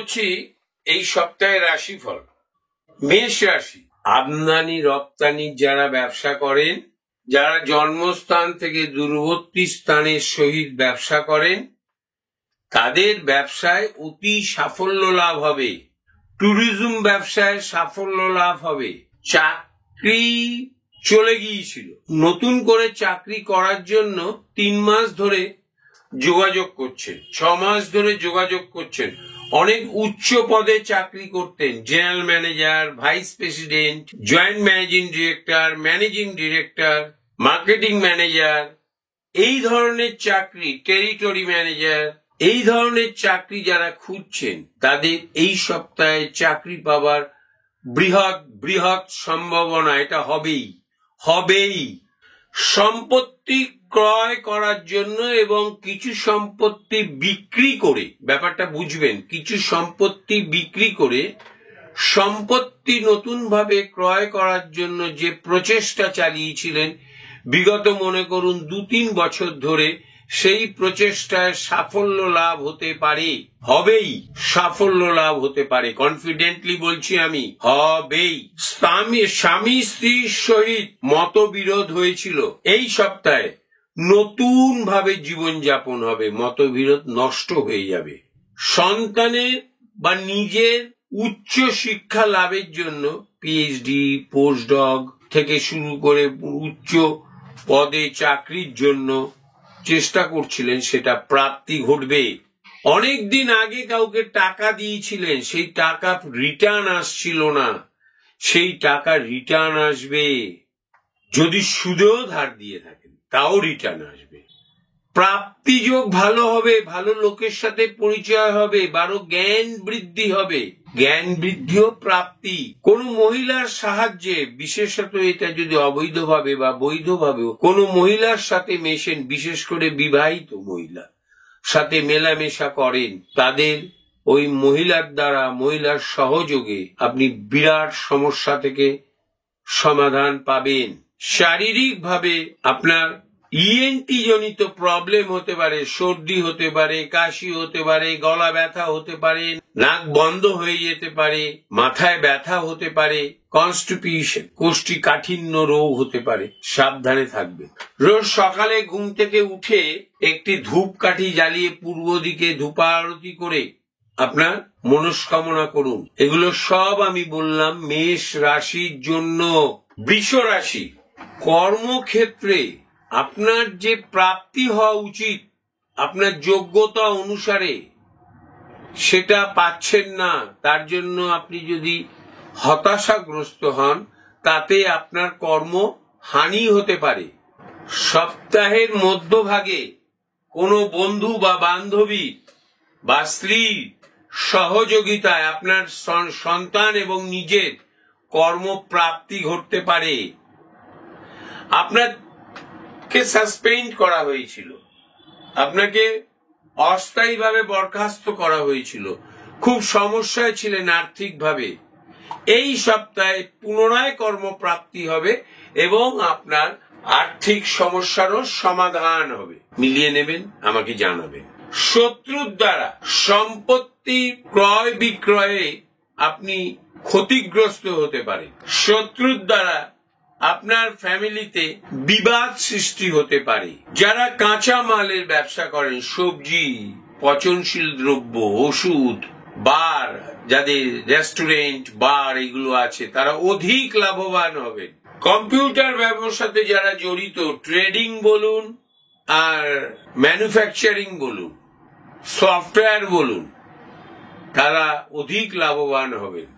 করছি এই সপ্তাহের রাশিফল। মেষ রাশি, আমদানি রপ্তানি যারা ব্যবসা করেন, যারা জন্মস্থান থেকে দূরবর্তী স্থানের সহিত ব্যবসা করেন, তাদের ব্যবসায় অতি সাফল্য লাভ হবে। ট্যুরিজম ব্যবসায় সাফল্য লাভ হবে। চাকরি চলে গিয়েছিল, নতুন করে চাকরি করার জন্য 3 মাস ধরে যোগাযোগ করছেন, 6 মাস ধরে যোগাযোগ করছেন। অনেক উচ্চ পদে চাকরি করতেন, general manager, vice president, joint managing director, managing director, marketing manager, এই ধরনের চাকরি, টেরিটরি ম্যানেজার, এই ধরনের চাকরি যারা খুঁজছেন, তাদের এই সপ্তাহে চাকরি পাবার বৃহৎ বৃহৎ সম্ভাবনা। এটা হবেই। সম্পত্তি ক্রয় করার জন্য এবং কিছু সম্পত্তি বিক্রি করে, ব্যাপারটা বুঝবেন, কিছু সম্পত্তি বিক্রি করে সম্পত্তি নতুন ভাবে ক্রয় করার জন্য যে প্রচেষ্টা চালিয়েছিলেন বিগত মনে করুন 2-3 বছর ধরে, সেই প্রচেষ্টায় সাফল্য লাভ হতে পারে, হবেই। সাফল্য লাভ হতে পারে, কনফিডেন্টলি বলছি আমি, হবেই। স্বামী স্ত্রীর সহিত মতবিরোধ হয়েছিল, এই সপ্তাহে নতুন ভাবে জীবনযাপন হবে, মতবিরোধ নষ্ট হয়ে যাবে। সন্তানের বা নিজের উচ্চ শিক্ষা লাভের জন্য পিএইচডি, পোস্টডক থেকে শুরু করে উচ্চ পদে চাকরির জন্য চেষ্টা করছিলেন, সেটা প্রাপ্তি ঘটবে। অনেকদিন আগে কাউকে টাকা দিয়েছিলেন, সেই টাকা রিটার্ন আসছিল না, সেই টাকা রিটার্ন আসবে। যদি সুদেও ধার দিয়ে থাকেন তাও রিটার্ন আসবে। প্রাপ্তি যোগ ভালো হবে, ভালো লোকের সাথে পরিচয় হবে, জ্ঞান বৃদ্ধি হবে। জ্ঞান বৃদ্ধি ও প্রাপ্তি। কোন মহিলার সাহায্যে, বিশেষত এটা যদি অবৈধভাবে বা বৈধভাবেও কোন মহিলার সাথে মেশেন, বিশেষ করে বিবাহিত মহিলা সাথে মেলামেশা করেন, তাদের ওই মহিলার দ্বারা, মহিলার সহযোগে আপনি বিরাট সমস্যা থেকে সমাধান পাবেন। শারীরিক ভাবে আপনার ইএনটি জনিত প্রবলেম হতে পারে, সর্দি হতে পারে, কাশি হতে পারে, গলা ব্যথা হতে পারে, নাক বন্ধ হয়ে যেতে পারে, মাথায় ব্যথা হতে পারে, কনস্টিপেশন, কোষ্ঠীকাঠিন্য রোগ হতে পারে, সাবধানে থাকবে। রোজ সকালে ঘুম থেকে উঠে একটি ধূপকাঠি জ্বালিয়ে পূর্ব দিকে ধূপারতি করে আপনার মনস্কামনা করুন। এগুলো সব আমি বললাম মেষ রাশির জন্য। বৃষ রাশি, কর্মক্ষেত্রে আপনার যে প্রাপ্তি হওয়া উচিত আপনার যোগ্যতা অনুসারে, সেটা পাচ্ছেন না। তার জন্য আপনি যদি হতাশাগ্রস্ত হন, তাতে আপনার কর্ম হানি হতে পারে। সপ্তাহের মধ্যভাগে কোনো বন্ধু বা বান্ধবী বা স্ত্রীর সহযোগিতায় আপনার সন্তান এবং নিজের কর্মপ্রাপ্তি ঘটতে পারে। আপনাকে সাসপেন্ড করা হয়েছিল, আপনাকে অস্থায়ীভাবে বরখাস্ত করা হয়েছিল, খুব সমস্যায় ছিলেন আর্থিকভাবে। এই সপ্তাহে পুনরায় কর্মপ্রাপ্তি হবে এবং আপনার আর্থিক সমস্যারও সমাধান হবে। মিলিয়ে নেবেন, আমাকে জানাবেন। শত্রুর দ্বারা সম্পত্তি ক্রয় বিক্রয়ে আপনি ক্ষতিগ্রস্ত হতে পারেন। শত্রুর দ্বারা আপনার ফ্যামিলিতে বিবাদ সৃষ্টি হতে পারে। যারা কাঁচা মালের ব্যবসা করেন, সবজি, পচনশীল দ্রব্য, ওষুধ, বার, যাদের রেস্টুরেন্ট, বার এগুলো আছে, তারা অধিক লাভবান হবেন। কম্পিউটার ব্যবসাতে যারা জড়িত, ট্রেডিং বলুন আর ম্যানুফ্যাকচারিং বলুন, সফটওয়্যার বলুন, তারা অধিক লাভবান হবেন।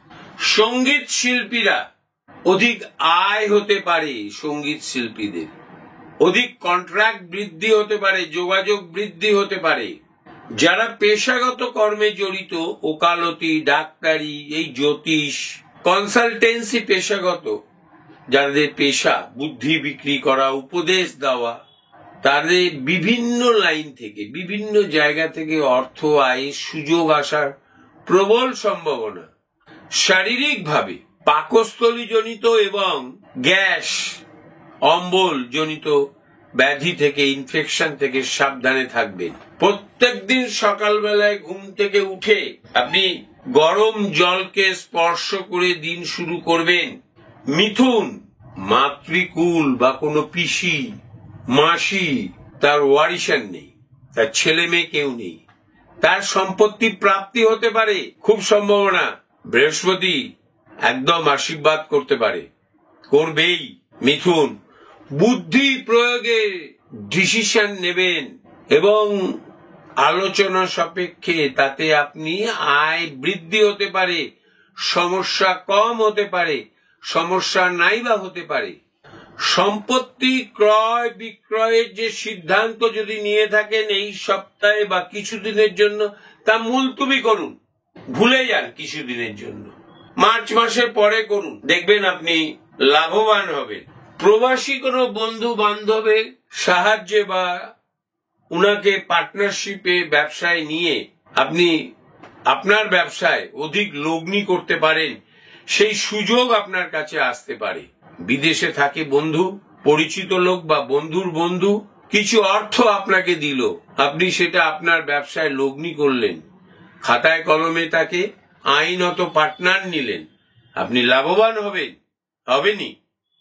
সঙ্গীত শিল্পীরা অধিক আয় হতে পারে, সঙ্গীত শিল্পীদের অধিক কন্ট্রাক্ট বৃদ্ধি হতে পারে, যোগাযোগ বৃদ্ধি হতে পারে। যারা পেশাগত কর্মে জড়িত, ওকালতি, ডাক্তারি, এই জ্যোতিষ, কনসালটেন্সি পেশাগত যাদের পেশা, বুদ্ধি বিক্রি করা, উপদেশ দেওয়া, তাদের বিভিন্ন লাইন থেকে, বিভিন্ন জায়গা থেকে অর্থ আয়ের সুযোগ আসার প্রবল সম্ভাবনা। শারীরিকভাবে পাকস্থলী জনিত এবং গ্যাস, অম্বল জনিত ব্যাধি থেকে, ইনফেকশন থেকে সাবধানে থাকবেন। প্রত্যেকদিন সকালবেলায় ঘুম থেকে উঠে আপনি গরম জলকে স্পর্শ করে দিন শুরু করবেন। মিথুন, মাতৃকুল বা কোনো পিসি মাসি, তার ওয়ারিশান নেই, তার ছেলে মেয়ে কেউ নেই, তার সম্পত্তি প্রাপ্তি হতে পারে, খুব সম্ভাবনা। বৃহস্পতি একদম আশীর্বাদ করতে পারে, করবেই। মিথুন, বুদ্ধি প্রয়োগে ডিসিশন নেবেন এবং আলোচনা সাপেক্ষে তাতে আপনি আয় বৃদ্ধি হতে পারে, সমস্যা কম হতে পারে, সমস্যা নাই বা হতে পারে। সম্পত্তি ক্রয় বিক্রয়ের যে সিদ্ধান্ত যদি নিয়ে থাকেন এই সপ্তাহে বা কিছুদিনের জন্য, তা মুলতুবি করুন, ভুলে যান কিছুদিনের জন্য, মার্চ মাসের পরে করুন, দেখবেন আপনি লাভবান হবেন। প্রবাসী কোনো বন্ধু বান্ধবের সাহায্যে বা উনাকে পার্টনারশিপে ব্যবসায় নিয়ে আপনি আপনার ব্যবসায় অধিক লগ্নি করতে পারেন, সেই সুযোগ আপনার কাছে আসতে পারে। বিদেশে থাকে বন্ধু, পরিচিত লোক বা বন্ধুর বন্ধু কিছু অর্থ আপনাকে দিল, আপনি সেটা আপনার ব্যবসায় লগ্নি করলেন, খাতায় কলমে তাকে আইনত পার্টনার নিলেন, আপনি লাভবান হবেনই।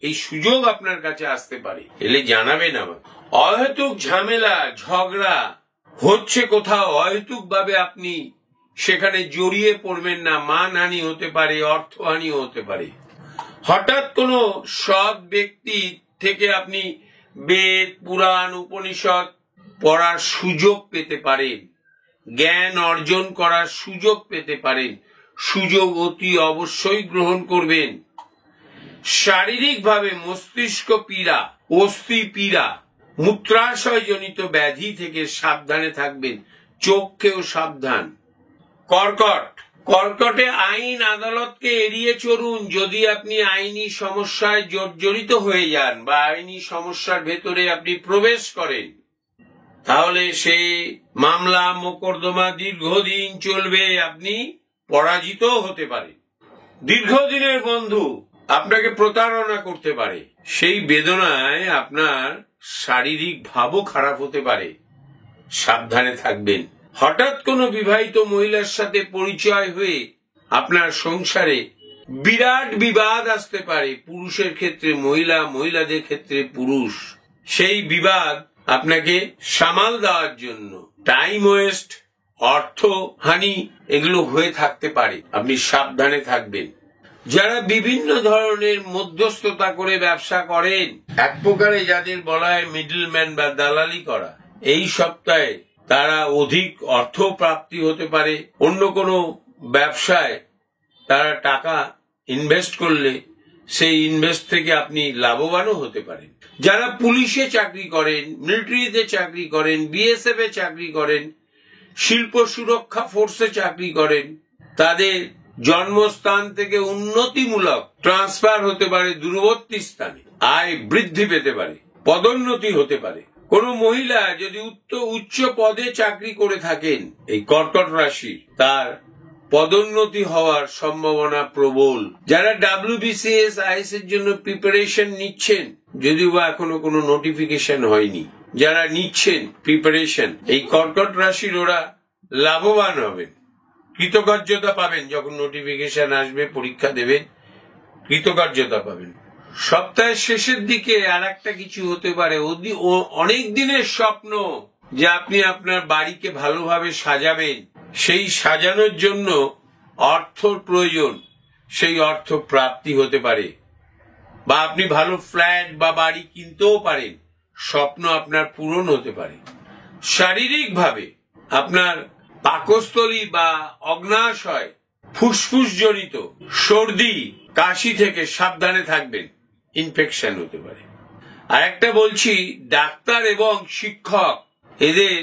এই সুযোগ আপনার কাছে আসতে পারে, এলে জানাবেন আমার। অহেতুক ঝামেলা ঝগড়া হচ্ছে কোথাও, অহেতুক ভাবে আপনি সেখানে জড়িয়ে পড়বেন না, মানহানি হতে পারে, অর্থহানি হতে পারে। হঠাৎ কোনো সৎ ব্যক্তি থেকে আপনি বেদ পুরাণ উপনিষদ পড়ার সুযোগ পেতে পারেন, জ্ঞান অর্জন করার সুযোগ পেতে পারেন, সুযোগ অতি অবশ্যই গ্রহণ করবেন। শারীরিকভাবে মস্তিষ্ক পীড়া, অস্থি পীড়া, মূত্রাশয় জনিত ব্যাধি থেকে সাবধানে থাকবেন, চোখকেও সাবধান। কর্কটে আইন আদালতকে এড়িয়ে চলুন। যদি আপনি আইনি সমস্যায় জর্জরিত হয়ে যান বা আইনি সমস্যার ভেতরে আপনি প্রবেশ করেন, তাহলে সে মামলা মোকদ্দমা দীর্ঘদিন চলবে, আপনি পরাজিত হতে পারেন। দীর্ঘদিনের বন্ধু আপনাকে প্রতারণা করতে পারে, সেই বেদনায় আপনার শারীরিক ভাবও খারাপ হতে পারে, সাবধানে থাকবেন। হঠাৎ কোনো বিবাহিত মহিলার সাথে পরিচয় হয়ে আপনার সংসারে বিরাট বিবাদ আসতে পারে, পুরুষের ক্ষেত্রে মহিলা, মহিলাদের ক্ষেত্রে পুরুষ। সেই বিবাদ আপনাকে সামাল দেওয়ার জন্য টাইম ওয়েস্ট, অর্থ হানি এগুলো হয়ে থাকতে পারে, আপনি সাবধানে থাকবেন। যারা বিভিন্ন ধরনের মধ্যস্থতা করে ব্যবসা করেন, এক প্রকারে যাদের বলা হয় মিডলম্যান বা দালালি করা, এই সপ্তাহে তারা অধিক অর্থ প্রাপ্তি হতে পারে। অন্য কোনো ব্যবসায় তারা টাকা ইনভেস্ট করলে সেই ইনভেস্ট থেকে আপনি লাভবানও হতে পারেন। যারা পুলিশে চাকরি করেন, মিলিটারিতে চাকরি করেন, বিএসএফ এ চাকরি করেন, শিল্প সুরক্ষা ফোর্সে চাকরি করেন, তাদের জন্মস্থান থেকে উন্নতিমূলক ট্রান্সফার হতে পারে দূরবর্তী স্থানে, আয় বৃদ্ধি পেতে পারে, পদোন্নতি হতে পারে। কোন মহিলা যদি উচ্চ পদে চাকরি করে থাকেন, এই কর্কট রাশি, তার পদোন্নতি হওয়ার সম্ভাবনা প্রবল। যারা WBCS IAS এর জন্য প্রিপারেশন নিচ্ছেন, যদিও বা এখনো কোনো নোটিফিকেশন হয়নি, যারা নিচ্ছেন প্রিপারেশন, এই কর্কট রাশির ওরা লাভবান হবেন, কৃতকার্যতা পাবেন। যখন নোটিফিকেশন আসবে, পরীক্ষা দেবেন, কৃতকার্যতা পাবেন। সপ্তাহের শেষের দিকে আর একটা কিছু হতে পারে, অনেক দিনের স্বপ্ন যে আপনি আপনার বাড়িকে ভালোভাবে সাজাবেন, সেই সাজানোর জন্য অর্থর প্রয়োজন, সেই অর্থ প্রাপ্তি হতে পারে, বা আপনি ভালো ফ্ল্যাট বা বাড়ি কিনতেও পারেন, স্বপ্ন আপনার পূরণ হতে পারে। শারীরিকভাবে আপনার পাকস্থলী বা অগ্নাশয়, ফুসফুস জনিত সর্দি কাশি থেকে সাবধানে থাকবেন, ইনফেকশন হতে পারে। আর একটা বলছি, ডাক্তার এবং শিক্ষক এদের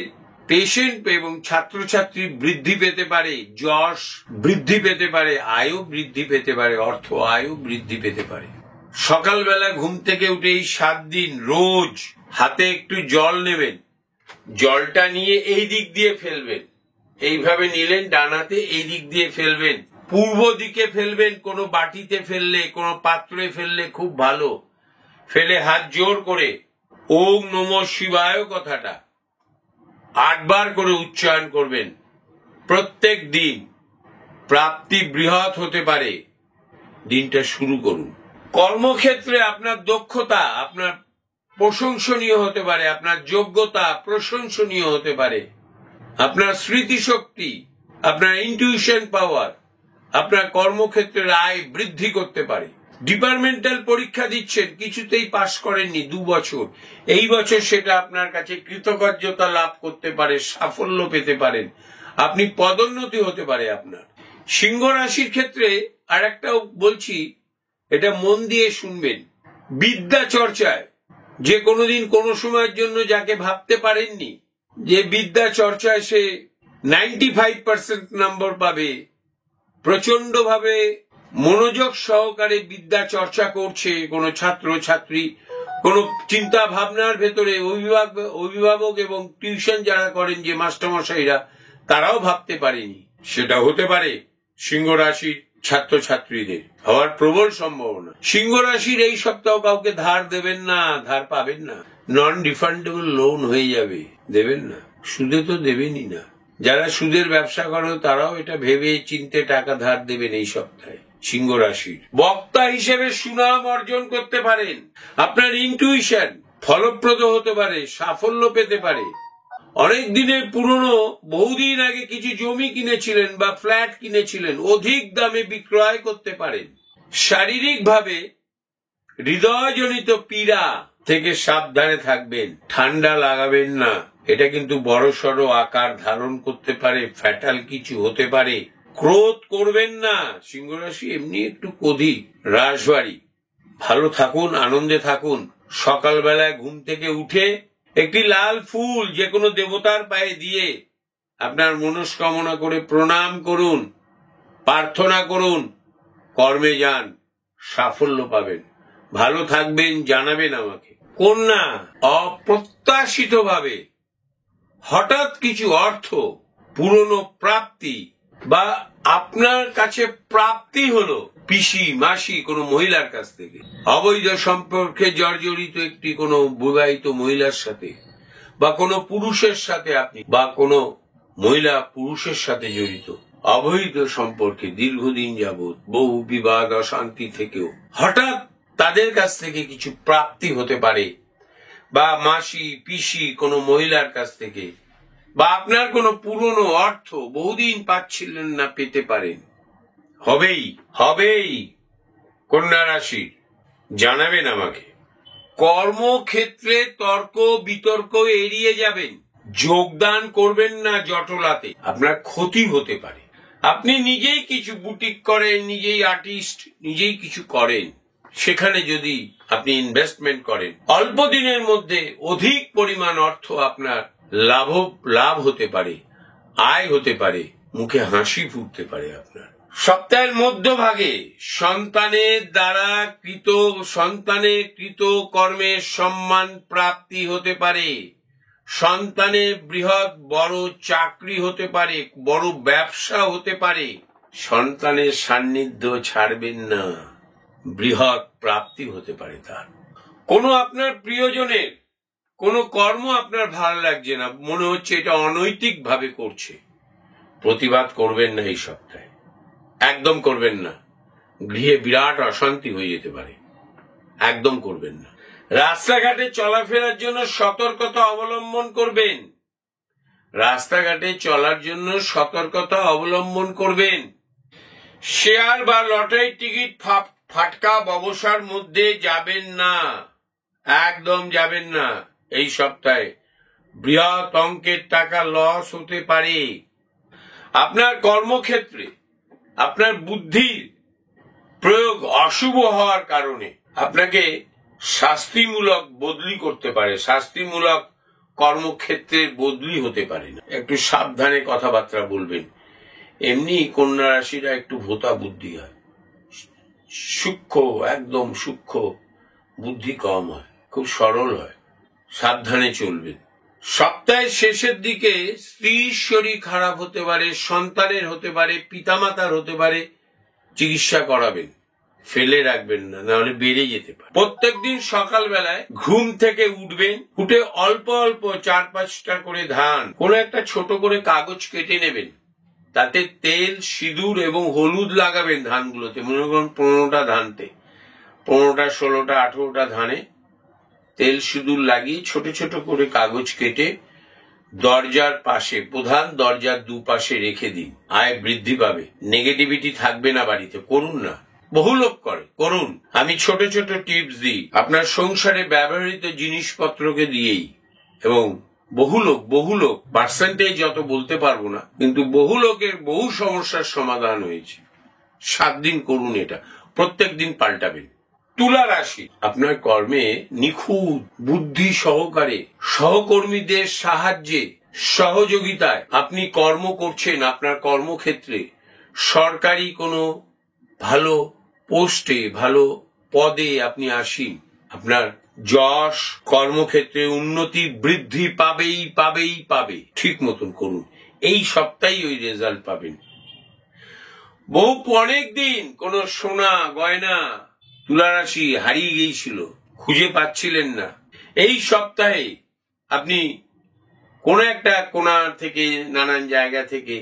পেশেন্ট এবং ছাত্রছাত্রী বৃদ্ধি পেতে পারে, যশ বৃদ্ধি পেতে পারে, আয়ও বৃদ্ধি পেতে পারে, অর্থ আয়ও বৃদ্ধি পেতে পারে। সকালবেলা ঘুম থেকে উঠে এই 7 দিন রোজ হাতে একটু জল নেবেন, জলটা নিয়ে এই দিক দিয়ে ফেলবেন, এইভাবে নিলেন ডান হাতে, এই দিক দিয়ে ফেলবেন, পূর্ব দিকে ফেলবেন। কোনো বাটিতে ফেললে, কোনো পাত্রে ফেললে খুব ভালো। ফেলে হাত জোর করে ওম নমঃ শিবায় কথাটা 8 বার করে উচ্চারণ করবেন প্রত্যেক দিন। প্রাপ্তি বৃহৎ হতে পারে। দিনটা শুরু করুন। কর্মক্ষেত্রে আপনার দক্ষতা আপনার প্রশংসনীয় হতে পারে, আপনার যোগ্যতা প্রশংসনীয় হতে পারে, আপনার স্মৃতিশক্তি, আপনার ইনটিউশন পাওয়ার আপনার কর্মক্ষেত্রের আয় বৃদ্ধি করতে পারে। ডিপার্টমেন্টাল পরীক্ষা দিচ্ছেন, কিছুতেই পাশ করেননি 2 বছর, এই বছর সেটা আপনার কাছে কৃতকার্যতা লাভ করতে পারে, সাফল্য পেতে পারেন, আপনি পদোন্নতি হতে পারে আপনার। সিংহ রাশির ক্ষেত্রে আর একটাও বলছি, এটা মন দিয়ে শুনবেন। বিদ্যা চর্চায় যে কোনোদিন কোনো সময়ের জন্য যাকে ভাবতে পারেননি যে বিদ্যা চর্চায় সে 95% নম্বর পাবে, প্রচন্ড ভাবে মনোযোগ সহকারে বিদ্যা চর্চা করছে কোনো ছাত্র ছাত্রী, কোনো চিন্তা ভাবনার ভেতরে অভিভাবক এবং টিউশন যারা করেন যে মাস্টারমশাইরা, তারাও ভাবতে পারেনি, সেটা হতে পারে সিংহ রাশির ছাত্রছাত্রীদের হওয়ার প্রবল সম্ভাবনা। সিংহ রাশির এই সপ্তাহ কাউকে ধার দেবেন না, ধার পাবেন না, নন রিফান্ডেবল লোন হয়ে যাবে, দেবেন না। সুদে তো দেবেনই না। যারা সুদের ব্যবসা করো তারাও এটা ভেবে চিন্তে টাকা ধার দেবেন এই সপ্তাহে। সিংহ রাশির বক্তা হিসেবে সুনাম অর্জন করতে পারেন, আপনার ইনটিউশন ফলপ্রদ হতে পারে, সাফল্য পেতে পারে। অনেক দিনের পুরনো, বহুদিন আগে কিছু জমি কিনেছিলেন বা ফ্ল্যাট কিনেছিলেন, অধিক দামে বিক্রয় করতে পারেন। শারীরিকভাবে হৃদয়জনিত পীড়া থেকে সাবধানে থাকবেন, ঠান্ডা লাগাবেন না, এটা কিন্তু বড়সড় আকার ধারণ করতে পারে, ফ্যাটাল কিছু হতে পারে। ক্রোধ করবেন না, সিংহ রাশি এমনি একটু ক্রোধী, রাশবাড়ি। ভালো থাকুন, আনন্দে থাকুন। সকালবেলায় ঘুম থেকে উঠে একটি লাল ফুল যে কোনো দেবতার পায়ে দিয়ে আপনার মনস্কামনা করে প্রণাম করুন, প্রার্থনা করুন, কর্মে যান, সাফল্য পাবেন। ভালো থাকবেন, জানাবেন আমাকে। কন্যা, অপ্রত্যাশিতভাবে হঠাৎ কিছু অর্থ, পুরনো প্রাপ্তি বা আপনার কাছে প্রাপ্তি হলো পিসি মাসি কোনো মহিলার কাছ থেকে, অবৈধ সম্পর্কে জর্জরিত একটি কোনো বিবাহিত মহিলার সাথে বা কোনো পুরুষের সাথে, আপনি বা কোনো মহিলা পুরুষের সাথে জড়িত অবৈধ সম্পর্কে দীর্ঘদিন যাবৎ বহু বিবাদ অশান্তি থেকেও হঠাৎ তাদের কাছ থেকে কিছু প্রাপ্তি হতে পারে, বা মাসি পিসি কোনো মহিলার কাছ থেকে, বা আপনার কোনো পুরনো অর্থ বহুদিন পাচ্ছিলেন না, পেতে পারেন। হবেই হবেই। কন্যা রাশি, জানাবেন আমাকে। কর্মক্ষেত্রে তর্ক বিতর্ক এড়িয়ে যাবেন, যোগদান করবেন না জটলাতে, আপনার ক্ষতি হতে পারে। আপনি নিজেই কিছু বুটিক করেন, নিজেই আর্টিস্ট, নিজেই কিছু করেন, সেখানে যদি আপনি ইনভেস্টমেন্ট করেন, অল্প দিনের মধ্যে অধিক পরিমাণ অর্থ আপনার লাভ হতে পারে, আয় হতে পারে, মুখে হাসি ফুটতে পারে আপনার। সপ্তাহের মধ্যভাগে সন্তানের কৃত কর্মের সম্মান প্রাপ্তি হতে পারে, সন্তানের বৃহৎ বড় চাকরি হতে পারে, বড় ব্যবসা হতে পারে। সন্তানের সান্নিধ্য ছাড়বেন না, বৃহৎ প্রাপ্তি হতে পারে তার। কোনো আপনার প্রিয়জনের কোনো কর্ম আপনার ভালো লাগছে না, মনে হচ্ছে এটা অনৈতিক ভাবে করছে, প্রতিবাদ করবেন না এই সপ্তাহে, একদম করবেন না। গৃহে বিরাট অশান্তি হয়ে যেতে পারে, একদম করবেন না। রাস্তাঘাটে চলাফেরার জন্য সতর্কতা অবলম্বন করবেন, রাস্তাঘাটে চলার জন্য সতর্কতা অবলম্বন করবেন। শেয়ার বা লটারির টিকিট ফাটকা ব্যবসার মধ্যে যাবেন না, একদম যাবেন না। এই সপ্তাহে বৃহৎ অঙ্কের টাকা লস হতে পারে। আপনার কর্মক্ষেত্রে আপনার বুদ্ধির প্রয়োগ অশুভ হওয়ার কারণে আপনাকে শাস্তিমূলক বদলি করতে পারে, শাস্তিমূলক কর্মক্ষেত্রের বদলি হতে পারে না, একটু সাবধানে কথাবার্তা বলবেন। এমনি কন্যা রাশিরা একটু ভোতা বুদ্ধি হয়, সূক্ষ্ম, একদম সূক্ষ্ম বুদ্ধি কম হয়, খুব সরল হয়, সাবধানে চলবেন। সপ্তাহের শেষের দিকে স্ত্রীর শরীর খারাপ হতে পারে, সন্তানের হতে পারে, পিতামাতার হতে পারে, চিকিৎসা করাবেন, ফেলে রাখবেন না, নাহলে বেড়ে যেতে পারে। প্রত্যেকদিন সকালবেলায় ঘুম থেকে উঠবেন, উঠে অল্প অল্প 4-5টা করে ধান, কোনো একটা ছোট করে কাগজ কেটে নেবেন, তাতে তেল, সিঁদুর এবং হলুদ লাগাবেন ধানগুলোতে। মনে করুন 15টা ধানতে, 15টা, 16টা, 18টা ধানে তেল সিঁদুর লাগিয়ে ছোট ছোট করে কাগজ কেটে দরজার পাশে, প্রধান দরজার দুপাশে রেখে দিন। আয় বৃদ্ধি পাবে, নেগেটিভিটি থাকবে না বাড়িতে। করুন না, বহু লোক করে, করুন। আমি ছোট ছোট টিপস দিই আপনার সংসারে ব্যবহৃত জিনিসপত্রকে দিয়েই, এবং বহু লোক পার্সেন্টেজ যত বলতে পারবো না, কিন্তু বহু লোকের বহু সমস্যার সমাধান হয়েছে। 7 দিন করুন এটা, প্রত্যেক দিন পাল্টাবেন। তুলা রাশি, আপনার কর্মে নিখুঁত বুদ্ধি সহকারে, সহকর্মীদের সাহায্যে, সহযোগিতায় আপনি কর্ম করছেন। আপনার কর্মক্ষেত্রে সরকারি কোনো ভালো পোস্টে, ভালো পদে আপনি আসীন। আপনার যশ, কর্মক্ষেত্রে উন্নতি, বৃদ্ধি পাবে। ঠিক মতন করুন, এই সপ্তাহেই ওই রেজাল্ট পাবেন। অনেক দিন কোন সোনা গয়না তুলারাশি হারিয়ে গিয়েছিল, খুঁজে পাচ্ছিলেন না। এই সপ্তাহে আপনি কোন একটা কোণা থেকে, নানান জায়গা থেকে,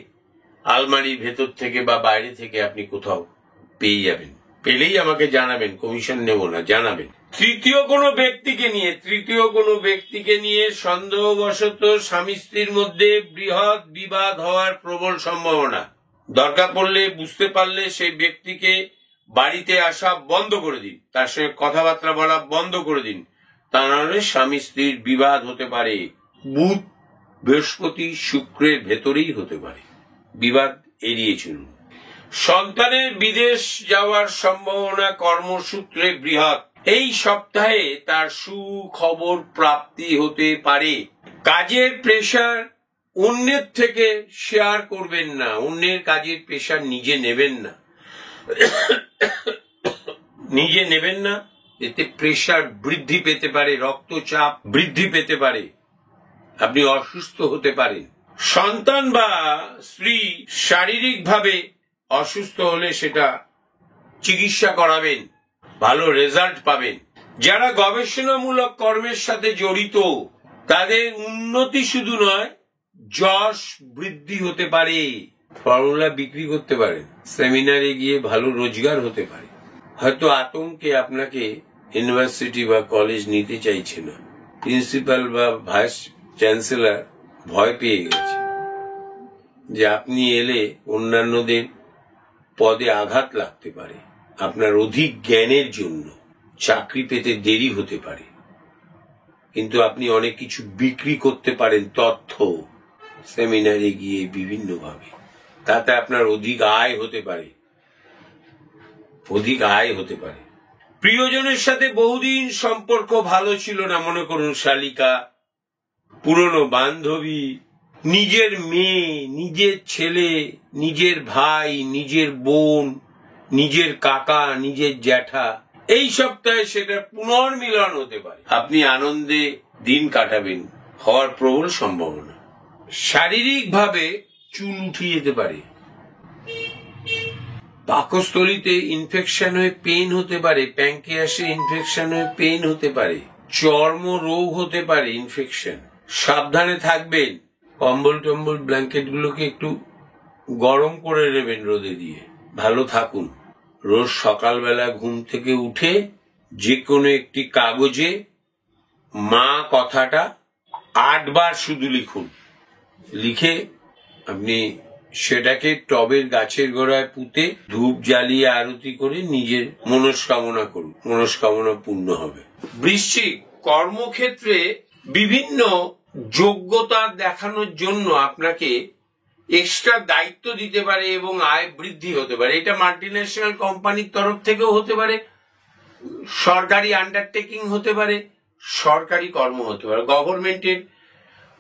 আলমারির ভেতর থেকে বা বাইরে থেকে আপনি কোথাও পেয়ে যাবেন। পেলেই আমাকে জানাবেন, কমিশন নেব না, জানাবেন। তৃতীয় কোনো ব্যক্তিকে নিয়ে সন্দেহবশত স্বামী স্ত্রীর মধ্যে বৃহৎ বিবাদ হওয়ার প্রবল সম্ভাবনা। দরকার পড়লে, বুঝতে পারলে সেই ব্যক্তিকে বাড়িতে আসা বন্ধ করে দিন, তার সঙ্গে কথাবার্তা বলা বন্ধ করে দিন। তা নাহলে স্বামী স্ত্রীর বিবাদ হতে পারে। বুধ, বৃহস্পতি, শুক্রের ভেতরেই হতে পারে। বিবাদ এড়িয়ে চলুন। সন্তানের বিদেশ যাওয়ার সম্ভাবনা কর্মসূত্রে বৃহৎ। এই সপ্তাহে তার সুখবর প্রাপ্তি হতে পারে। কাজের প্রেসার অন্যের থেকে শেয়ার করবেন না, অন্যের কাজের প্রেসার নিজে নেবেন না। এতে প্রেসার বৃদ্ধি পেতে পারে, রক্তচাপ বৃদ্ধি পেতে পারে, আপনি অসুস্থ হতে পারেন। সন্তান বা স্ত্রী শারীরিকভাবে অসুস্থ হলে সেটা চিকিৎসা করাবেন, ভালো রেজাল্ট পাবেন। যারা গবেষণামূলক কর্মের সাথে জড়িত, তাদের উন্নতি শুধু নয়, যশ বৃদ্ধি হতে পারে। ফর্মুলা বিক্রি করতে পারেন, সেমিনারে গিয়ে ভালো রোজগার হতে পারে। হয়তো আতঙ্কে আপনাকে ইউনিভার্সিটি বা কলেজ নিতে চাইছে না, প্রিন্সিপাল বা ভাইস চ্যান্সেলর ভয় পেয়ে গেছে যে আপনি এলে অন্যান্যদের পদে আঘাত লাগতে পারে। আপনার অধিক জ্ঞানের জন্য চাকরি পেতে দেরি হতে পারে, কিন্তু আপনি অনেক কিছু বিক্রি করতে পারেন, তথ্য, সেমিনারে গিয়ে বিভিন্নভাবে। তাতে আপনার অধিক আয় হতে পারে। প্রিয়জনের সাথে বহুদিন সম্পর্ক ভালো ছিল না, মনে করুন শালিকা, পুরনো বান্ধবী, নিজের মেয়ে, নিজের ছেলে, নিজের ভাই, নিজের বোন, নিজের কাকা, নিজের জ্যাঠা। এই সপ্তাহে সেটা পুনর্মিলন হতে পারে। আপনি আনন্দে দিন কাটাবেন, হওয়ার প্রবল সম্ভাবনা। শারীরিকভাবে চুল উঠে যেতে পারে, পাকস্থলীতে ইনফেকশন হয়ে পেইন হতে পারে, প্যানক্রিয়াসে ইনফেকশন হয়ে পেইন হতে পারে, চর্ম রোগ হতে পারে, ইনফেকশন। সাবধানে থাকবেন। কম্বল টম্বল ব্ল্যাঙ্কেট গুলোকে একটু গরম করে নেবেন রোদে দিয়ে। ভালো থাকুন। রোজ সকালবেলা ঘুম থেকে উঠে যে কোনো একটি কাগজে মা কথাটা 8 বার শুধু লিখুন। লিখে আপনি সেটাকে টবের গাছের গোড়ায় পুঁতে ধূপ জ্বালিয়ে আরতি করে নিজের মনস্কামনা করুন, মনস্কামনা পূর্ণ হবে। বৃশ্চিক, কর্মক্ষেত্রে বিভিন্ন যোগ্যতা দেখানোর জন্য আপনাকে এক্সট্রা দায়িত্ব দিতে পারে এবং আয় বৃদ্ধি হতে পারে। এটা মাল্টিন্যাশনাল কোম্পানির তরফ থেকেও হতে পারে, সরকারি আন্ডারটেকিং হতে পারে, সরকারি কর্ম হতে পারে, গভর্নমেন্টের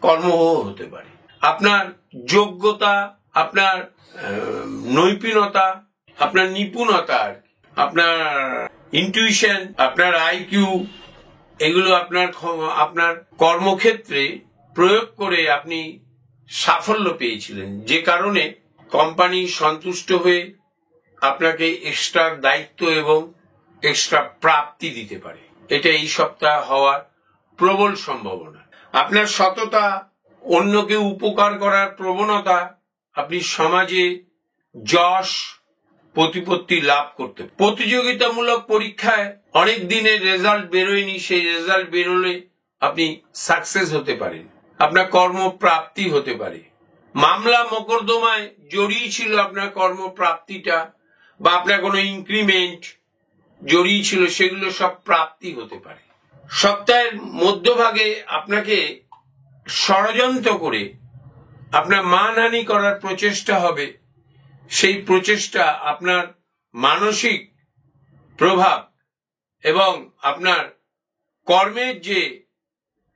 কর্মও হতে পারে। আপনার যোগ্যতা, আপনার নৈপুণ্যতা, আপনার নিপুণতা, আপনার ইনটিউশন, আপনার আইকিউ, এগুলো আপনার কর্মক্ষেত্রে প্রয়োগ করে আপনি সাফল্য পেয়েছিলেন, যে কারণে কোম্পানি সন্তুষ্ট হয়ে আপনাকে এক্সট্রা দায়িত্ব এবং এক্সট্রা প্রাপ্তি দিতে পারে। এটা এই সপ্তাহ হওয়ার প্রবল সম্ভাবনা। আপনার সততা, অন্যকে উপকার করার প্রবণতা আপনি সমাজে যশ প্রতিপত্তি লাভ করতে। প্রতিযোগিতামূলক পরীক্ষায় অনেক দিনের রেজাল্ট বেরোয়নি, সেই রেজাল্ট বেরোলে আপনি সাকসেস হতে পারেন, আপনার কর্মপ্রাপ্তি হতে পারে। মামলা মোকদ্দমায় জড়িয়ে ছিল আপনার কর্মপ্রাপ্তিটা, বা আপনার কোনো ইনক্রিমেন্ট জড়িয়ে ছিল, সেগুলো সব প্রাপ্তি হতে পারে। সপ্তাহের মধ্যভাগে আপনাকে ষড়যন্ত্র করে আপনার মানহানি করার প্রচেষ্টা হবে। সেই প্রচেষ্টা আপনার মানসিক প্রভাব এবং আপনার কর্মের যে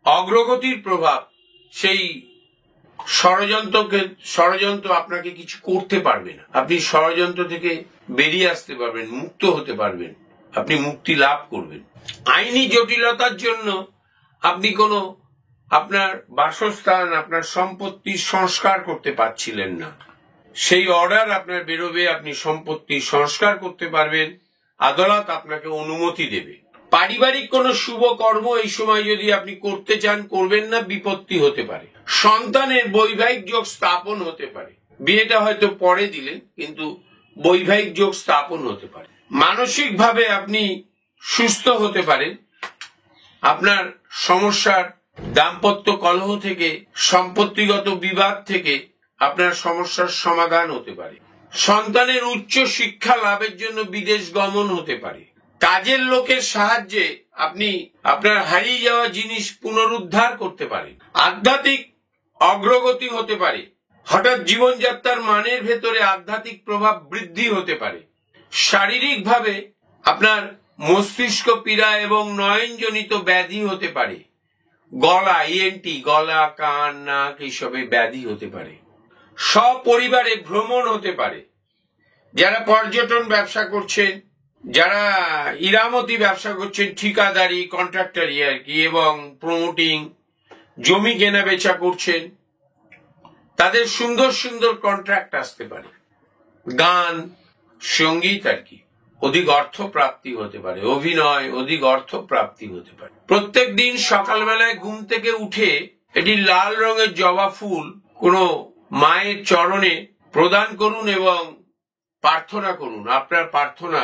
অগ্রগতির প্রভাব, সেই ষড়যন্ত্র আপনাকে কিছু করতে পারবে না। আপনি ষড়যন্ত্র থেকে বেরিয়ে আসতে পারবেন, মুক্ত হতে পারবেন, আপনি মুক্তি লাভ করবেন। আইনি জটিলতার জন্য আপনি কোনো আপনার বাসস্থান, আপনার সম্পত্তির সংস্কার করতে পারছিলেন না, সেই অর্ডার আপনার বেরোবে, আপনি সম্পত্তি সংস্কার করতে পারবেন, আদালত আপনাকে অনুমতি দেবে। পারিবারিক কোনো শুভ কর্ম এই সময় যদি আপনি করতে চান, করবেন না, বিপত্তি হতে পারে। সন্তানের বৈবাহিক যোগ স্থাপন হতে পারে, বিয়েটা হয়তো পরে দিলেন কিন্তু বৈবাহিক যোগ স্থাপন হতে পারে। মানসিকভাবে আপনি সুস্থ হতে পারেন, আপনার সমস্যার দাম্পত্য কলহ থেকে, সম্পত্তিগত বিবাদ থেকে আপনার সমস্যার সমাধান হতে পারে। সন্তানের উচ্চ শিক্ষা লাভের জন্য বিদেশ গমন হতে পারে। কাজের লোকের সাহায্যে আপনি আপনার হারিয়ে যাওয়া জিনিস পুনরুদ্ধার করতে পারেন। আধ্যাত্মিক অগ্রগতি হতে পারে। হঠাৎ জীবনযাত্রার মানের ভেতরে আধ্যাত্মিক প্রভাব বৃদ্ধি হতে পারে। শারীরিকভাবে আপনার মস্তিষ্ক পীড়া এবং নয়নজনিত ব্যাধি হতে পারে। গলা, ইএনটি, গলা, কান, নাক, এইসবে ব্যাধি হতে পারে। সপরিবারে ভ্রমণ হতে পারে। যারা পর্যটন ব্যবসা করছেন, যারা ইরামতি ব্যবসা করছেন, ঠিকাদারি, কন্ট্রাক্টরি আর কি, এবং প্রমোটিং, জমি কেনা বেচা করছেন, তাদের সুন্দর সুন্দর কন্ট্রাক্ট আসতে পারে। গান, সঙ্গীত আর কি, অধিক অর্থ প্রাপ্তি হতে পারে। অভিনয়, অধিক অর্থ প্রাপ্তি হতে পারে। প্রত্যেক দিন সকালবেলায় ঘুম থেকে উঠে এটি লাল রঙের জবা ফুল কোনো মায়ের চরণে প্রদান করুন এবং প্রার্থনা করুন, আপনার প্রার্থনা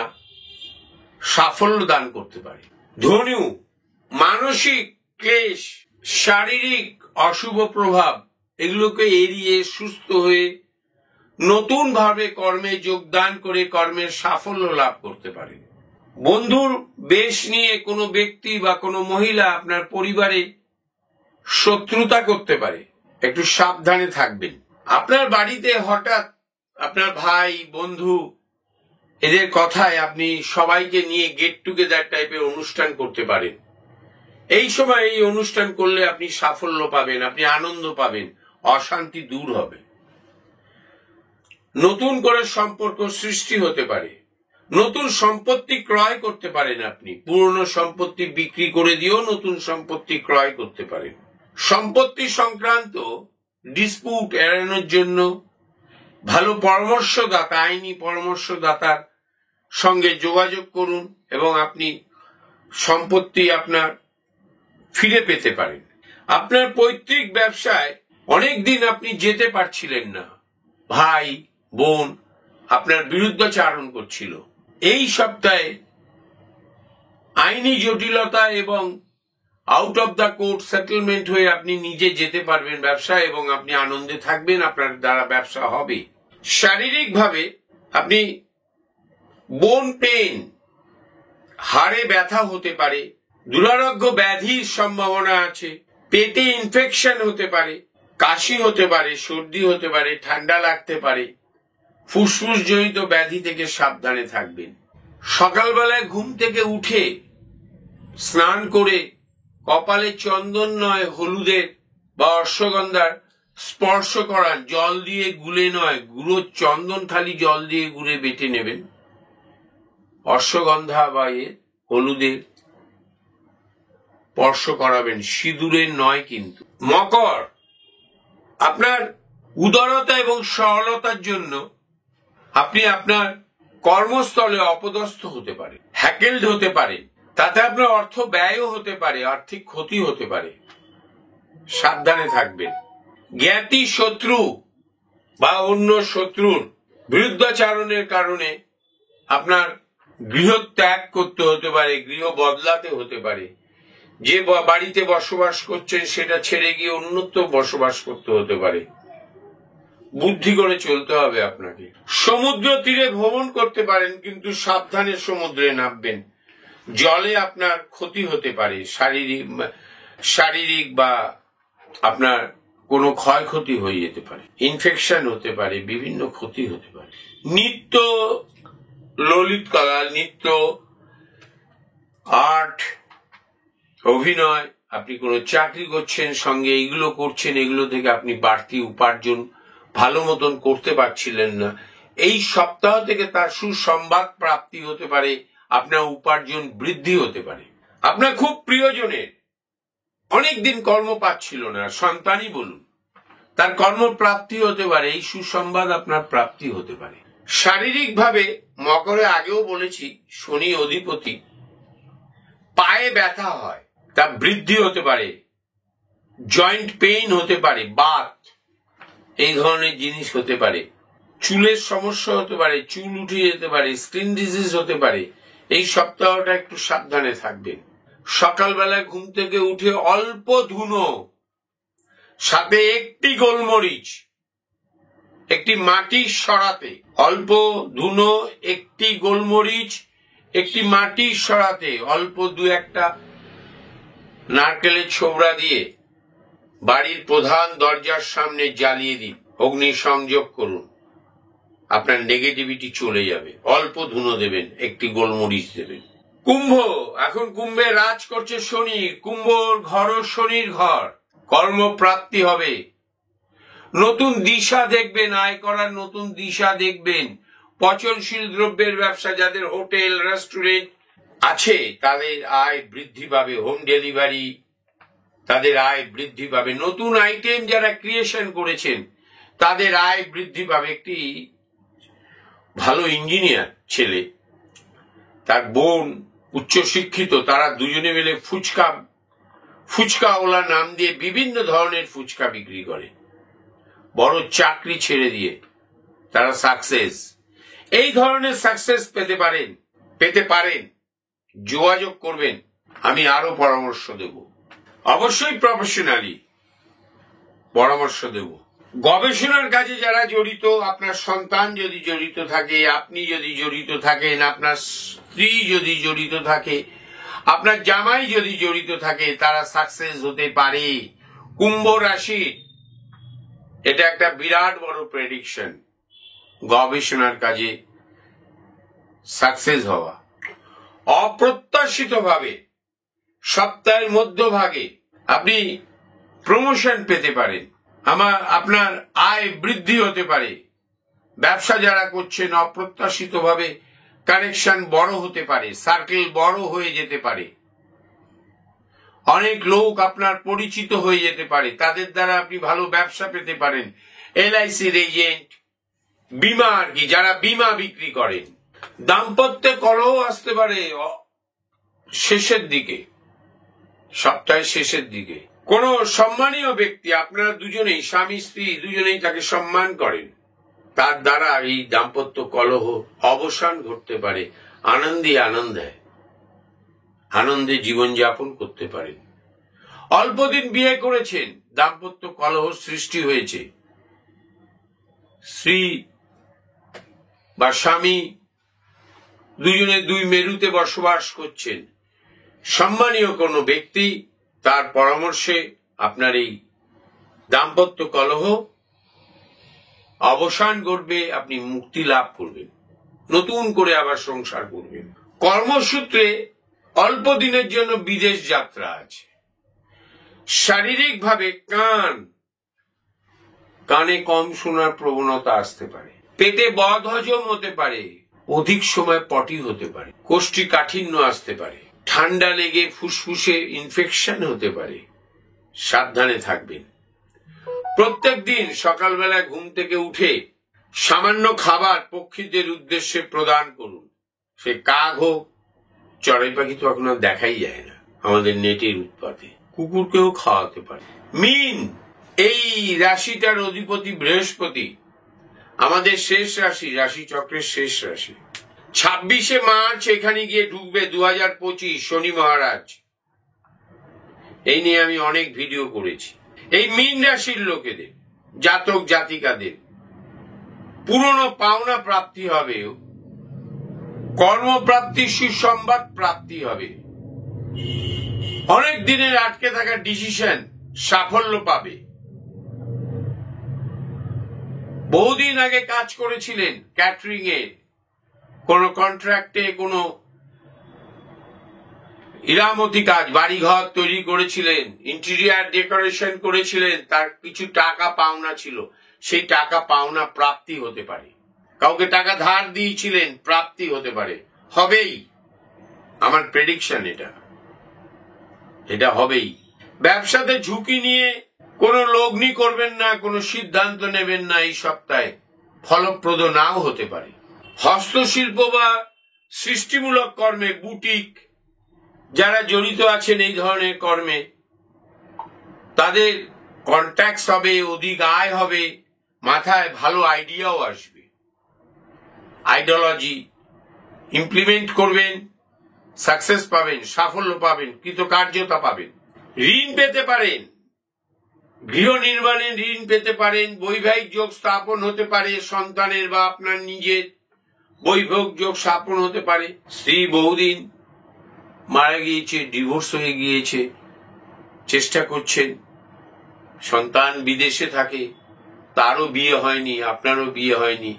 সাফল্য দান করতে পারে। ধনু, মানসিক ক্লেশ, শারীরিক অশুভ প্রভাব, এগুলোকে এড়িয়ে সুস্থ হয়ে নতুন ভাবে কর্মে যোগদান করে কর্মের সাফল্য লাভ করতে পারেন। বন্ধুর বেশ নিয়ে কোনো ব্যক্তি বা কোনো মহিলা আপনার পরিবারে শত্রুতা করতে পারে, একটু সাবধানে থাকবেন। আপনার বাড়িতে হঠাৎ আপনার ভাই, বন্ধু, এদের কথায় আপনি সবাইকে নিয়ে গেট টুগেদার টাইপের অনুষ্ঠান করতে পারেন। এই সময় এই অনুষ্ঠান করলে আপনি সাফল্য পাবেন, আপনি আনন্দ পাবেন, অশান্তি দূর হবে। নতুন করে সম্পর্ক সৃষ্টি হতে পারে। নতুন সম্পত্তি ক্রয় করতে পারেন, আপনি পুরনো সম্পত্তি বিক্রি করে দিয়েও নতুন সম্পত্তি ক্রয় করতে পারেন। সম্পত্তি সংক্রান্ত ডিসপিউট এড়ানোর জন্য ভালো পরামর্শদাতা, আইনি পরামর্শদাতার সঙ্গে যোগাযোগ করুন এবং আপনি সম্পত্তি আপনার ফিরে পেতে পারেন। আপনার পৈতৃক ব্যবসায় অনেকদিন আপনি যেতে পারছিলেন না, ভাই বোন আপনার বিরুদ্ধাচারণ করছিল। এই সপ্তাহে আইনি জটিলতা এবং out of the court settlement হয়ে আপনি নিজে যেতে পারবেন ব্যবসায় এবং আপনি আনন্দে থাকবেন, আপনার দ্বারা ব্যবসা হবে। শারীরিকভাবে আপনি বোন পেন, হাড়ে ব্যথা হতে পারে, দুরারোগ্য ব্যাধির সম্ভাবনা আছে, পেটে ইনফেকশন হতে পারে, কাশি হতে পারে, সর্দি হতে পারে, ঠান্ডা লাগতে পারে। ফুসফুস জনিত ব্যাধি থেকে সাবধানে থাকবেন। সকালবেলায় ঘুম থেকে উঠে স্নান করে কপালে চন্দন নয় হলুদের বা অশ্বগন্ধার স্পর্শ করান, জল দিয়ে গুলে নয়, গুঁড়ো চন্দন খালি জল দিয়ে গুলে বেটে নেবেন। অশ্বগন্ধা বা হলুদের স্পর্শ করাবেন, সিঁদুরের নয় কিন্তু। মকর, আপনার উদারতা এবং সরলতার জন্য আপনি আপনার কর্মস্থলে অপদস্থ হতে পারে, হ্যাকেলড হতে পারে, তাতে আপনার অর্থ ব্যয়ও হতে পারে, আর্থিক ক্ষতি হতে পারে, সাবধানে থাকবেন। জ্ঞাতি শত্রু বা অন্য শত্রুর বিরুদ্ধাচারণের কারণে আপনার গৃহ ত্যাগ করতে হতে পারে, গৃহ বদলাতে হতে পারে। যে বাড়িতে বসবাস করছেন সেটা ছেড়ে গিয়ে অন্যত্র বসবাস করতে হতে পারে। বুদ্ধি করে চলতে হবে আপনাকে। সমুদ্র তীরে ভ্রমণ করতে পারেন, কিন্তু সাবধানে সমুদ্রে নামবেন। জলে আপনার ক্ষতি হতে পারে, শারীরিক বা আপনার কোনো ক্ষয়ক্ষতি হয়ে যেতে পারে, ইনফেকশন হতে পারে, বিভিন্ন ক্ষতি হতে পারে। নিত্য ললিত কলা, নিত্য আর্ট, অভিনয়, আপনি কোনো চাকরি করছেন সঙ্গে এইগুলো করছেন, এগুলো থেকে আপনি বাড়তি উপার্জন ভালো মতন করতে পারছিলেন না, এই সপ্তাহ থেকে তার সুসংবাদ প্রাপ্তি হতে পারে, আপনার উপার্জন বৃদ্ধি হতে পারে। আপনার খুব প্রিয়জনের অনেকদিন কর্ম পাচ্ছিল না, সন্তানই বলুন, তার কর্মপ্রাপ্তি হতে পারে, এই সুসংবাদ আপনার প্রাপ্তি হতে পারে। শারীরিক ভাবে মকরে আগেও বলেছি, শনি অধিপতি, পায়ে ব্যথা হয়, তা বৃদ্ধি হতে পারে, জয়েন্ট পেইন হতে পারে, বাত, এই ধরনের জিনিস হতে পারে, চুলের সমস্যা হতে পারে, চুল উঠে যেতে পারে, স্কিন ডিজিজ হতে পারে। এই সপ্তাহটা একটু সাবধানে থাকবেন। সকালবেলা ঘুম থেকে উঠে অল্প ধুনো, সাথে একটি গোলমরিচ, একটি মাটির সরাতে, অল্প ধুনো, একটি গোলমরিচ, একটি মাটির সরাতে, অল্প দু একটা নারকেলের ছোবড়া দিয়ে বাড়ির প্রধান দরজার সামনে জ্বালিয়ে দিন, অগ্নি সংযোগ করুন, আপনার নেগেটিভিটি চলে যাবে। অল্প ধুনো দেবেন, একটি গোলমরিচ দেবেন। কুম্ভ, এখন কুম্ভে রাজ করছে শনি, কুম্ভর ঘরও শনির ঘর, কর্মপ্রাপ্তি হবে, নতুন দিশা দেখবেন, আয় করার নতুন দিশা দেখবেন। পচনশীল দ্রব্যের ব্যবসা, যাদের হোটেল রেস্টুরেন্ট আছে তাদের আয় বৃদ্ধি পাবে, হোম ডেলিভারি, তাদের আয় বৃদ্ধি পাবে। নতুন আইটেম যারা ক্রিয়েশন করেছেন তাদের আয় বৃদ্ধি পাবে। একটি ভালো ইঞ্জিনিয়ার ছেলে, তার বোন উচ্চশিক্ষিত, তারা দুজনে মিলে ফুচকাওয়ালা নাম দিয়ে বিভিন্ন ধরনের ফুচকা বিক্রি করে, বড় চাকরি ছেড়ে দিয়ে তারা সাকসেস। এই ধরনের সাকসেস পেতে পারেন, যোগাযোগ করবেন, আমি আরো পরামর্শ দেব, অবশ্যই প্রফেশনালি পরামর্শ দেব। গবেষণার কাজে যারা জড়িত, আপনার সন্তান যদি জড়িত থাকে, আপনি যদি জড়িত থাকেন, আপনার স্ত্রী যদি জড়িত থাকে, আপনার জামাই যদি জড়িত থাকে, তারা সাকসেস হতে পারে। কুম্ভ রাশি, এটা একটা বিরাট বড় প্রেডিকশন, গবেষণার কাজে সাকসেস হওয়া। অপ্রত্যাশিতভাবে সপ্তাহের মধ্যভাগে আপনি প্রমোশন পেতে পারেন, আপনার আয় বৃদ্ধি হতে পারে। ব্যবসা যারা করছেন, অপ্রত্যাশিতভাবে কানেকশন বড় হতে পারে, সার্কেল বড় হয়ে যেতে পারে, অনেক লোক আপনার পরিচিত হয়ে যেতে পারে, তাদের দ্বারা আপনি ভালো ব্যবসা পেতে পারেন। এলআইসির এজেন্ট, বীমা, আর কি, যারা বীমা বিক্রি করেন। দাম্পত্যে কলহ আসতে পারে শেষের দিকে, সপ্তাহের শেষের দিকে। কোন সম্মানীয় ব্যক্তি, আপনারা দুজনেই, স্বামী স্ত্রী দুজনেই তাকে সম্মান করেন, তার দ্বারা এই দাম্পত্য কলহ অবসান ঘটতে পারে, আনন্দে জীবনযাপন করতে পারেন। অল্পদিন বিয়ে করেছেন, দাম্পত্য কলহ সৃষ্টি হয়েছে, স্ত্রী বা স্বামী দুজনে দুই মেরুতে বসবাস করছেন, সম্মানীয় কোনো ব্যক্তি, তার পরামর্শে আপনার এই দাম্পত্য কলহ অবসান ঘটবে, আপনি মুক্তি লাভ করবেন, নতুন করে আবার সংসার করবেন। কর্মসূত্রে অল্প দিনের জন্য বিদেশ যাত্রা আছে। শারীরিকভাবে কানে কম শোনার প্রবণতা আসতে পারে, পেটে বদহজম হতে পারে, অধিক সময় পটি হতে পারে, কোষ্ঠীকাঠিন্য আসতে পারে, ঠান্ডা লেগে ফুসফুসে ইনফেকশন হতে পারে, সাবধানে থাকবেন। প্রত্যেক দিন সকালবেলা ঘুম থেকে উঠে সামান্য খাবার পক্ষীদের উদ্দেশ্যে প্রদান করুন। সে কাক হোক, চড়াই পাখি তো এখন আর দেখাই যায় না আমাদের নেটের উৎপাতে, কুকুরকেও খাওয়াতে পারে। মীন, এই রাশিটার অধিপতি বৃহস্পতি, আমাদের শেষ রাশি, রাশি চক্রের শেষ রাশি। 26শে মার্চ এখানে গিয়ে ঢুকবে 2025 শনি মহারাজ। এই নিয়ে আমি অনেক ভিডিও করেছি। এই মীন রাশির লোকেদের, জাতক জাতিকাদের পুরনো পাওনা প্রাপ্তি হবে, কর্মপ্রাপ্তি, সুসংবাদ প্রাপ্তি হবে, অনেক দিনের আটকে থাকা ডিসিশন সাফল্য পাবে। বহুদিন আগে কাজ করেছিলেন ক্যাটারিং এ, কোন কন্ট্রাক্টে, কোন ইরামতি কাজ, বাড়িঘর তৈরি করেছিলেন, ইন্টেরিয়ার ডেকোরেশন করেছিলেন, তার কিছু টাকা পাওনা ছিল, সেই টাকা পাওনা প্রাপ্তি হতে পারে। কাউকে টাকা ধার দিয়েছিলেন, প্রাপ্তি হতে পারে, হবেই। আমার প্রেডিকশন এটা হবেই। ব্যবসাতে ঝুঁকি নিয়ে কোনো লগ্নি করবেন না, কোনো সিদ্ধান্ত নেবেন না এই সপ্তাহে, ফলপ্রদ নাও হতে পারে। হস্তশিল্প বা সৃষ্টিমূলক কর্মে, বুটিক, যারা জড়িত আছেন এই ধরনের কর্মে, তাদের কন্ট্যাক্ট হবে, অধিক আয় হবে, মাথায় ভালো আইডিয়াও আসবে। আইডিওলজি ইমপ্লিমেন্ট করবেন, সাকসেস পাবেন, সাফল্য পাবেন, কৃতকার্যতা পাবেন। ঋণ পেতে পারেন, গৃহ নির্মাণের ঋণ পেতে পারেন, বৈবাহিক যোগ স্থাপন হতে পারে, সন্তানের বা আপনার নিজের বৈবাহিক যোগ স্থাপন হতে পারে। স্ত্রী বহুদিন মারা গিয়েছে, ডিভোর্স হয়ে গিয়েছে, চেষ্টা করছেন, সন্তান বিদেশে থাকে, তারও বিয়ে হয়নি, আপনারও বিয়ে হয়নি,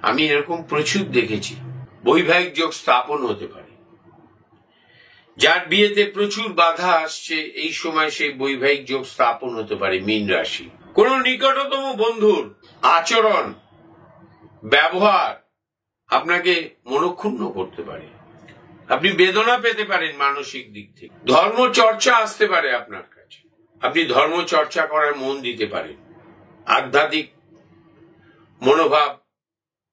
আমি এরকম প্রচুর দেখেছি। বৈবাহিক যোগ স্থাপন হতে পারে। যার বিয়েতে প্রচুর বাধা আসছে, এই সময় সেই বৈবাহিক যোগ স্থাপন হতে পারে। মীন রাশি, কোন নিকটতম বন্ধুর আচরণ, ব্যবহার আপনাকে মনক্ষুণ্ণ করতে পারে, আপনি বেদনা পেতে পারেন মানসিক দিক থেকে। ধর্ম চর্চা আসতে পারে আপনার কাছে, আপনি ধর্ম চর্চা করার মন দিতে পারেন, আধ্যাত্মিক মনোভাব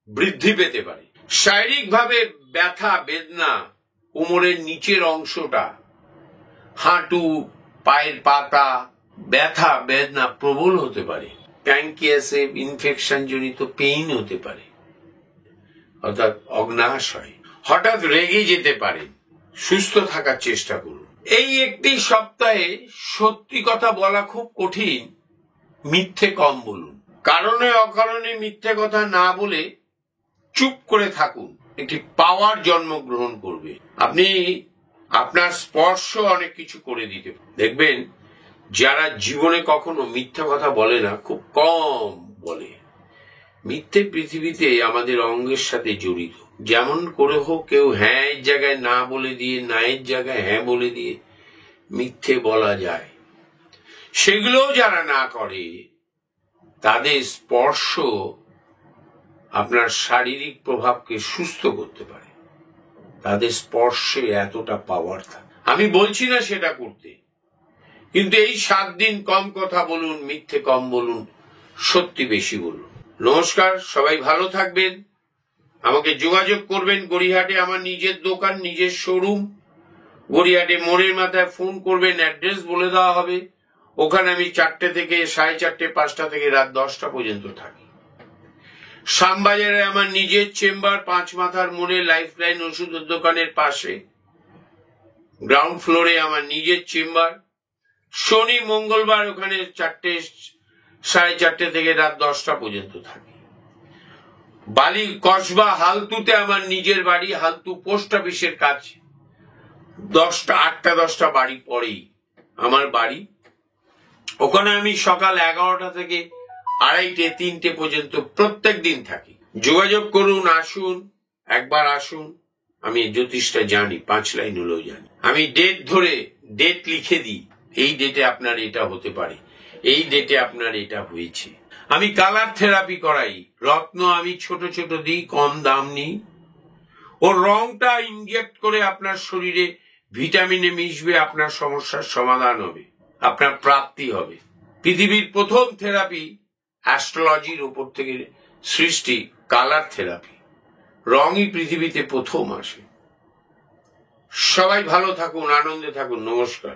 বৃদ্ধি পেতে পারে। শারীরিকভাবে ব্যথা বেদনা, কোমরের নিচের অংশটা, হাঁটু, পায়ের পাতা, ব্যথা বেদনা প্রবল হতে পারে। প্যানক্রিয়াসে ইনফেকশন জনিত পেইন হতে পারে, অর্থাৎ অগ্নাশয়। হঠাৎ রেগে যেতে পারেন, সুস্থ থাকার চেষ্টা করুন। এই একটি সপ্তাহে সত্যি কথা বলা খুব কঠিন, মিথ্যে কম বলুন। কারণে অকারণে মিথ্যে কথা না বলে চুপ করে থাকুন, একটি পাওয়ার জন্মগ্রহণ করবে। আপনি আপনার স্পর্শ অনেক কিছু করে দিতে দেখবেন। যারা জীবনে কখনো মিথ্যা কথা বলে না, খুব কম বলে। মিথ্যে পৃথিবীতে আমাদের অঙ্গের সাথে জড়িত। যেমন করে হোক, কেউ হ্যাঁ এর জায়গায় না বলে দিয়ে, না এর জায়গায় হ্যাঁ বলে দিয়ে মিথ্যে বলা যায়। সেগুলোও যারা না করে, তাদের স্পর্শ আপনার শারীরিক প্রভাবকে সুস্থ করতে পারে। তাদের স্পর্শে এতটা পাওয়ার থাকে। আমি বলছি না সেটা করতে, কিন্তু এই 7 দিন কম কথা বলুন, মিথ্যে কম বলুন, সত্যি বেশি বলুন। নমস্কার, সবাই ভালো থাকবেন। আমাকে যোগাযোগ করবেন। গড়িয়াহাটে আমার নিজের দোকান, নিজের শোরুম। গড়িয়াহাটে মোড়ের মাথায় ফোন করবেন, অ্যাড্রেস বলে দেওয়া হবে। ওখানে আমি 4টে থেকে 4:30, 5টা থেকে রাত 10টা পর্যন্ত থাকি। শ্যামবাজারে আমার নিজের চেম্বার, 5 মাথার মোড়ে লাইফলাইন ওষুধের দোকানের পাশে গ্রাউন্ড ফ্লোরে আমার নিজের চেম্বার। শনি মঙ্গলবার ওখানে 4টে, 4:30 থেকে রাত 10টা পর্যন্ত থাকি। বালি কসবা হালতুতে আমার নিজের বাড়ি, হালতু পোস্ট অফিসের কাছে 8টা-10টা বাড়ি পরেই আমার বাড়ি। ওখানে আমি সকাল 11টা থেকে 2:30, 3টে পর্যন্ত প্রত্যেক দিন থাকি। যোগাযোগ করুন, আসুন, একবার আসুন। আমি জ্যোতিষটা জানি, 5 লাইন হলেও জানি। আমি ডেট লিখে দিই, এই ডেটে আপনার এটা হতে পারে, এই ডেটে আপনার এটা হয়েছে। আমি কালার থেরাপি করাই, রত্ন আমি ছোট ছোট দিই, কম দাম নিই। ওর রংটা ইনজেক্ট করে আপনার শরীরে ভিটামিনে মিশবে, আপনার সমস্যার সমাধান হবে, আপনার প্রাপ্তি হবে। পৃথিবীর প্রথম থেরাপি অ্যাস্ট্রোলজির উপর থেকে সৃষ্টি, কালার থেরাপি। রঙই পৃথিবীতে প্রথম আসে। সবাই ভালো থাকুন, আনন্দে থাকুন। নমস্কার।